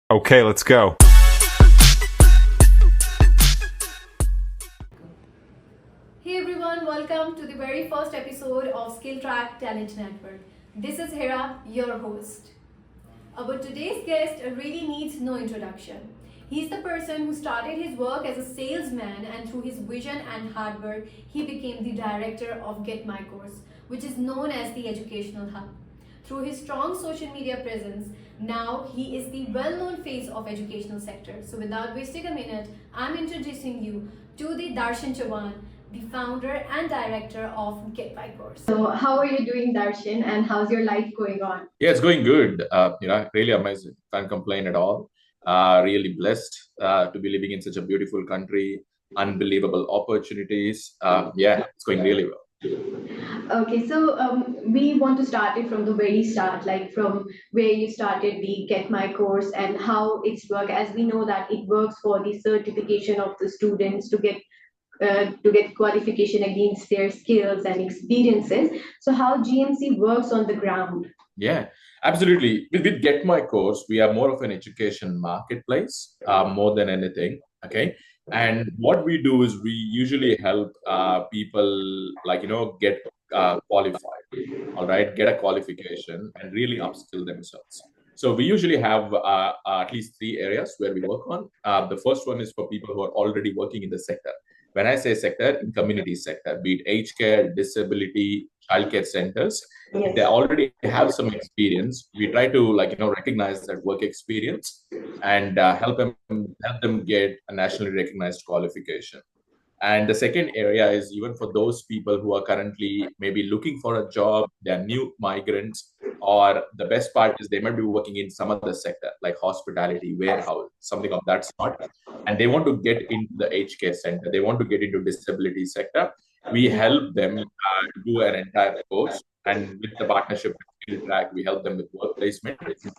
Okay, let's go. Hey everyone, welcome to the very first episode of SkilTrak Talent Network. This is Hera, your host. Our today's guest really needs no introduction. He's the person who started his work as a salesman, and through his vision and hard work, he became the director of GetMyCourse, which is known as the educational hub. Through his strong social media presence, now he is the well-known face of educational sector. So without wasting a minute, I'm introducing you to the Darshan Chavan, the founder and director of GetMyCourse. So how are you doing, Darshan, and how's your life going on? Yeah, it's going good. Really amazing. Can't complain at all. Really blessed to be living in such a beautiful country. Unbelievable opportunities. Yeah, it's going really well. Okay, so we want to start it from the very start, like from where you started the Get My Course and how it's work. As we know that it works for the certification of the students to get qualification against their skills and experiences. So how GMC works on the ground? Yeah, absolutely. With Get My Course, we are more of an education marketplace more than anything. Okay. And what we do is we usually help people get qualified, all right, get a qualification and really upskill themselves. So we usually have at least three areas where we work on. The first one is for people who are already working in the sector. When I say sector, in community sector, be it aged care, disability, childcare centers, if they already have some experience, we try to recognize that work experience and help them get a nationally recognized qualification. And the second area is even for those people who are currently maybe looking for a job, they're new migrants, or the best part is they might be working in some other sector like hospitality, warehouse, something of that sort, and they want to get into the aged care center, they want to get into disability sector. We help them do an entire course, and with the partnership with SkilTrak, we help them with work placement,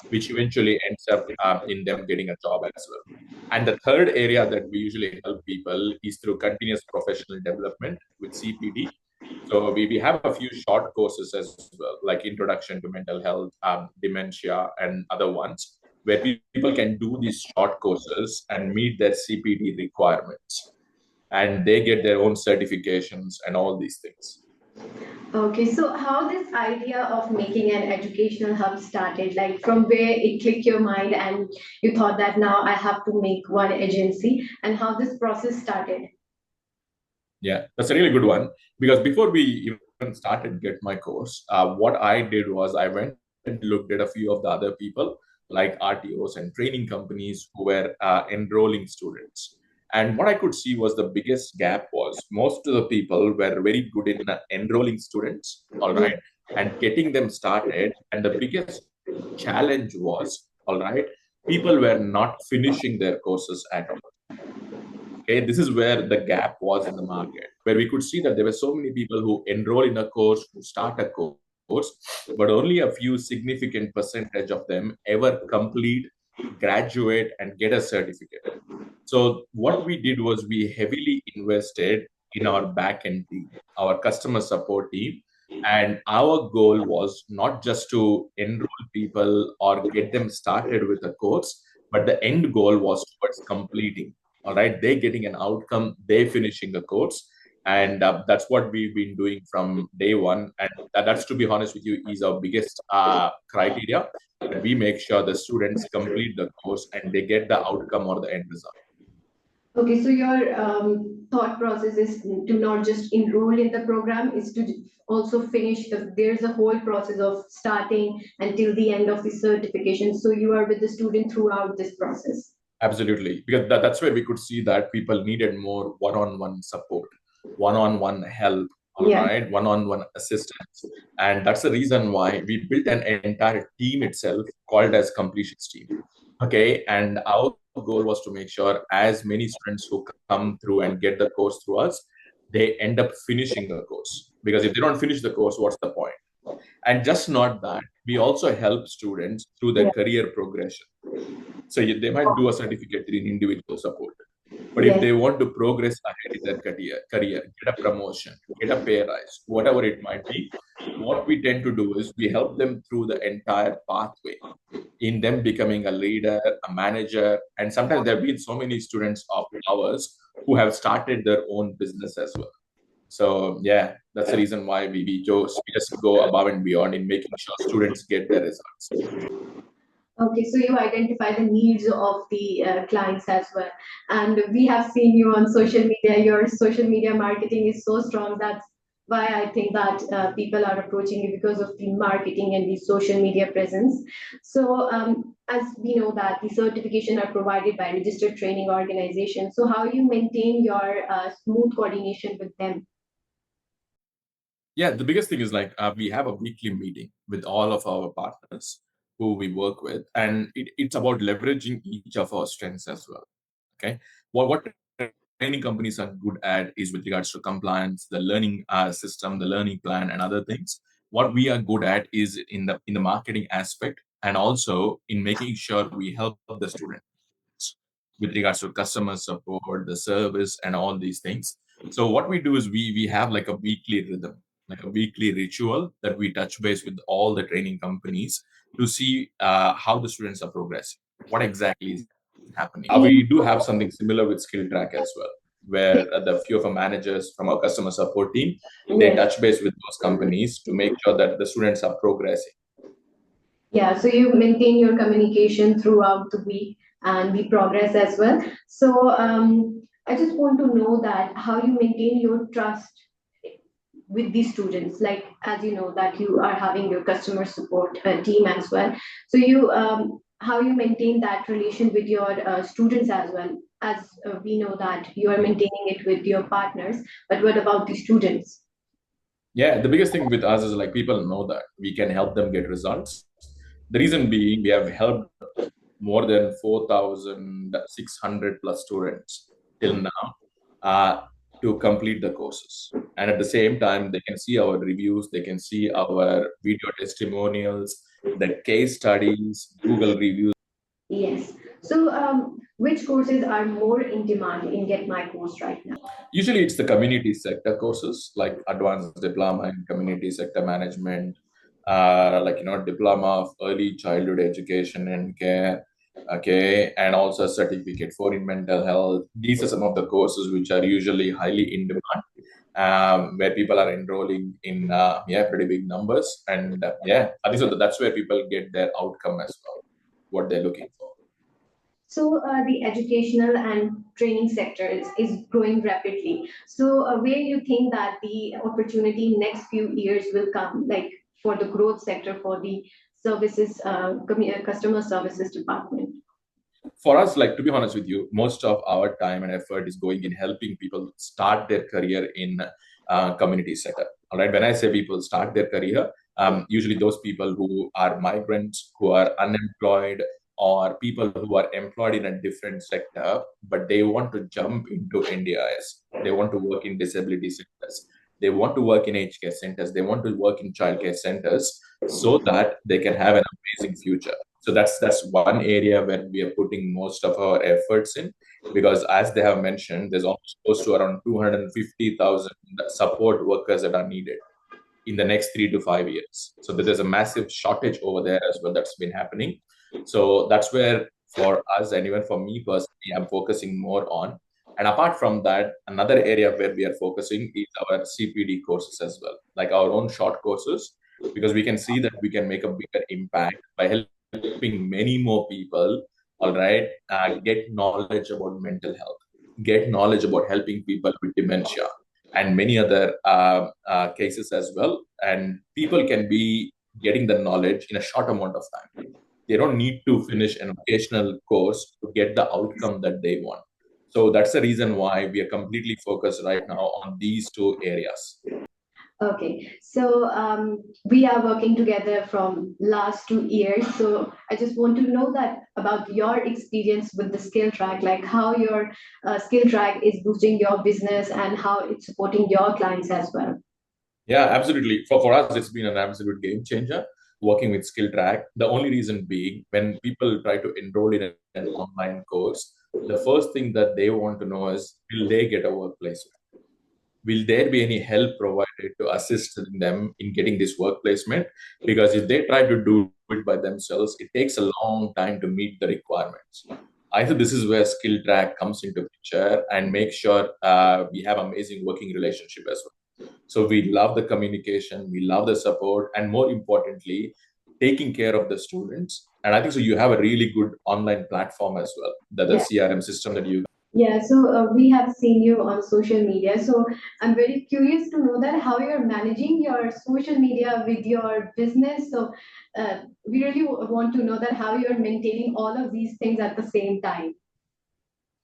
which eventually ends up in them getting a job as well. And the third area that we usually help people is through continuous professional development with CPD. So we have a few short courses as well, like Introduction to Mental Health, Dementia, and other ones, where people can do these short courses and meet their CPD requirements. And they get their own certifications and all these things. Okay, so how this idea of making an educational hub started, like from where it clicked your mind and you thought that now I have to make one agency, and how this process started? Yeah, that's a really good one. Because before we even started Get My Course, what I did was I went and looked at a few of the other people, like RTOs and training companies who were enrolling students. And what I could see was the biggest gap was most of the people were very good in enrolling students, all right, and getting them started. And the biggest challenge was, all right, people were not finishing their courses at all. Okay, this is where the gap was in the market, where we could see that there were so many people who enroll in a course, who start a course, but only a few significant percentage of them ever complete, graduate, and get a certificate. So what we did was we heavily invested in our back-end team, our customer support team, and our goal was not just to enroll people or get them started with a course, but the end goal was towards completing. All right, they getting an outcome, they finishing a course, and that's what we've been doing from day one. And that's, to be honest with you, is our biggest criteria. That we make sure the students complete the course and they get the outcome or the end result. Okay, so your thought process is to not just enroll in the program, is to also finish there's a whole process of starting until the end of the certification. So you are with the student throughout this process. Absolutely, because that's where we could see that people needed more one-on-one support, one-on-one help, all right, one-on-one assistance. And that's the reason why we built an entire team itself called as completions team. Okay, and our goal was to make sure as many students who come through and get the course through us, they end up finishing the course. Because if they don't finish the course, what's the point? And just not that, we also help students through their career progression. So they might do a certificate in individual support. But if they want to progress ahead in their career, get a promotion, get a pay rise, whatever it might be, what we tend to do is we help them through the entire pathway. in them becoming a leader, a manager. And sometimes there have been so many students of ours who have started their own business as well. So yeah, that's the reason why we just go above and beyond in making sure students get their results. Okay, so you identify the needs of the clients as well. And we have seen you on social media. Your social media marketing is so strong. That's why I think that people are approaching you because of the marketing and the social media presence. So, as we know that the certification are provided by registered training organizations. So, how you maintain your smooth coordination with them? Yeah, the biggest thing is like we have a weekly meeting with all of our partners who we work with, and it's about leveraging each of our strengths as well. Okay, what training companies are good at is with regards to compliance, the learning system, the learning plan, and other things. What we are good at is in the marketing aspect, and also in making sure we help the students with regards to customer support, the service, and all these things. So what we do is we have like a weekly rhythm, like a weekly ritual that we touch base with all the training companies to see how the students are progressing, what exactly is happening. We do have something similar with SkilTrak as well, where the few of our managers from our customer support team, they Yes. touch base with those companies to make sure that the students are progressing. Yeah, so you maintain your communication throughout the week and the progress as well. So I just want to know that how you maintain your trust with the students, like as you know that you are having your customer support team as well. So you how you maintain that relation with your students as well, as we know that you are maintaining it with your partners, but what about the students? Yeah, the biggest thing with us is like people know that we can help them get results. The reason being, we have helped more than 4,600 plus students till now to complete the courses. And at the same time, they can see our reviews, they can see our video testimonials, the case studies, Google reviews. Yes. So which courses are more in demand in Get My Course right now? Usually, it's the community sector courses like advanced diploma in community sector management, like diploma of early childhood education and care, okay, and also a certificate for in mental health. These are some of the courses which are usually highly in demand, where people are enrolling in pretty big numbers, and I think so that's where people get their outcome as well, what they're looking for. So the educational and training sector is growing rapidly. So where you think that the opportunity in next few years will come, like for the growth sector for the services, customer services department? For us, like to be honest with you, most of our time and effort is going in helping people start their career in community sector. All right, when I say people start their career, usually those people who are migrants, who are unemployed, or people who are employed in a different sector, but they want to jump into NDIS. They want to work in disability centers. They want to work in aged care centers. They want to work in childcare centers so that they can have an amazing future. So that's one area where we are putting most of our efforts in, because as they have mentioned, there's almost close to around 250,000 support workers that are needed in the next 3 to 5 years. So there's a massive shortage over there as well that's been happening. So that's where for us and even for me personally, I'm focusing more on. And apart from that, another area where we are focusing is our CPD courses as well, like our own short courses, because we can see that we can make a bigger impact by helping many more people, all right, get knowledge about mental health, get knowledge about helping people with dementia, and many other cases as well. And people can be getting the knowledge in a short amount of time. They don't need to finish an occasional course to get the outcome that they want. So that's the reason why we are completely focused right now on these two areas. Okay, so we are working together from last 2 years. So I just want to know that about your experience with the skill track, like how your skill track is boosting your business and how it's supporting your clients as well. Yeah, absolutely. For us, it's been an absolute game changer working with SkillTrak. The only reason being, when people try to enroll in an online course, the first thing that they want to know is, will they get a workplace? Will there be any help provided to assist them in getting this work placement? Because if they try to do do it by themselves. It takes a long time to meet the requirements. I think this is where SkilTrak comes into picture and make sure we have amazing working relationship as well. So we love the communication, we love the support, and more importantly, taking care of the students. And I think so you have a really good online platform as well, the CRM system that you. Yeah, so we have seen you on social media. So I'm very curious to know that how you're managing your social media with your business. So we really want to know that how you're maintaining all of these things at the same time.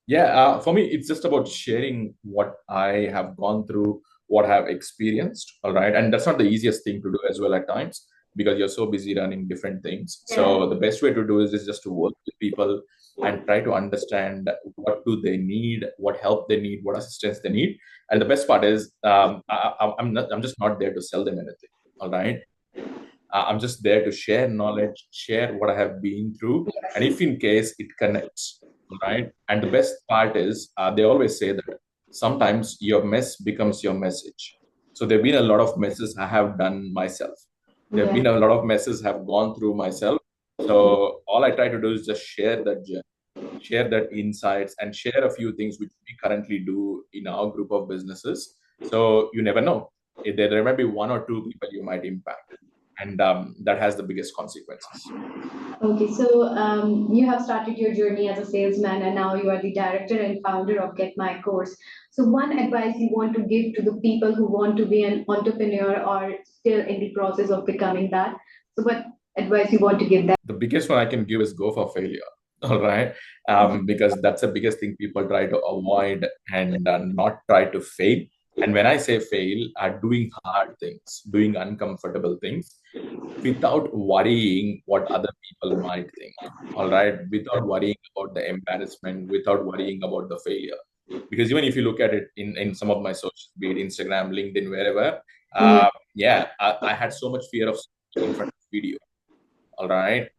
Yeah, for me, it's just about sharing what I have gone through, what I have experienced. All right. And that's not the easiest thing to do as well at times because you're so busy running different things. So the best way to do is just to work with people and try to understand what do they need, what help they need, what assistance they need. And the best part is I'm just not there to sell them anything. All right. I'm just there to share knowledge, share what I have been through, and if in case it connects, right? And the best part is they always say that sometimes your mess becomes your message. So there have been a lot of messes I have done myself. There have been a lot of messes I've gone through myself. So all I try to do is just share that journey, share that insights, and share a few things which we currently do in our group of businesses. So you never know. There might be one or two people you might impact, and that has the biggest consequences. Okay, so you have started your journey as a salesman, and now you are the director and founder of GetMyCourse. So, one advice you want to give to the people who want to be an entrepreneur or still in the process of becoming that? So, what advice you want to give them? The biggest one I can give is go for failure. All right, because that's the biggest thing people try to avoid and not try to fail. And when I say fail, doing hard things, doing uncomfortable things without worrying what other people might think. All right, without worrying about the embarrassment, without worrying about the failure. Because even if you look at it in some of my socials, be it Instagram, LinkedIn, wherever, I had so much fear of in front of video. All right.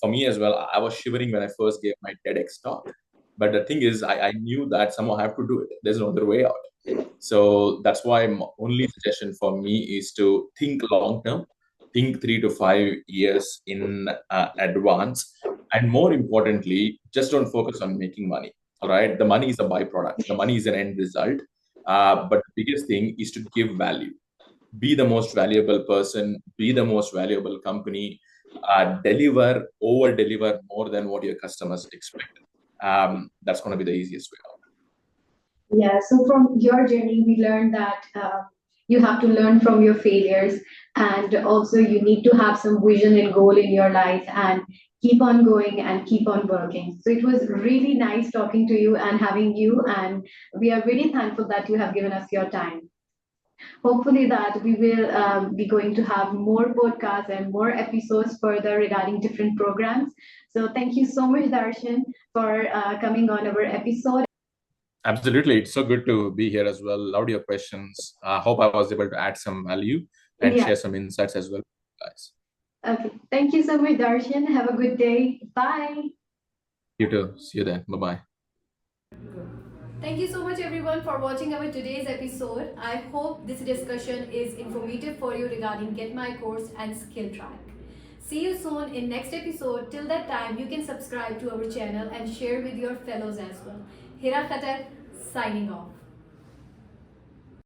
For me as well, I was shivering when I first gave my TEDx talk. But the thing is, I knew that somehow I have to do it. There's no other way out. So that's why my only suggestion for me is to think long term, think 3 to 5 years in advance. And more importantly, just don't focus on making money. All right. The money is a byproduct, the money is an end result. But the biggest thing is to give value. Be the most valuable person, be the most valuable company, deliver, over deliver more than what your customers expect. That's going to be the easiest way out. Yeah, so from your journey, we learned that you have to learn from your failures, and also you need to have some vision and goal in your life and keep on going and keep on working. So it was really nice talking to you and having you, and we are really thankful that you have given us your time. Hopefully that we will be going to have more podcasts and more episodes further regarding different programs. So thank you so much, Darshan, for coming on our episode. Absolutely. It's so good to be here as well. Loved your questions. I hope I was able to add some value and share some insights as well, guys. Okay. Thank you so much, Darshan. Have a good day. Bye. You too. See you then. Bye-bye. Thank you so much everyone for watching our today's episode. I hope this discussion is informative for you regarding GetMyCourse and SkilTrak. See you soon in next episode. Till that time, you can subscribe to our channel and share with your fellows as well. Hira Khatar signing off.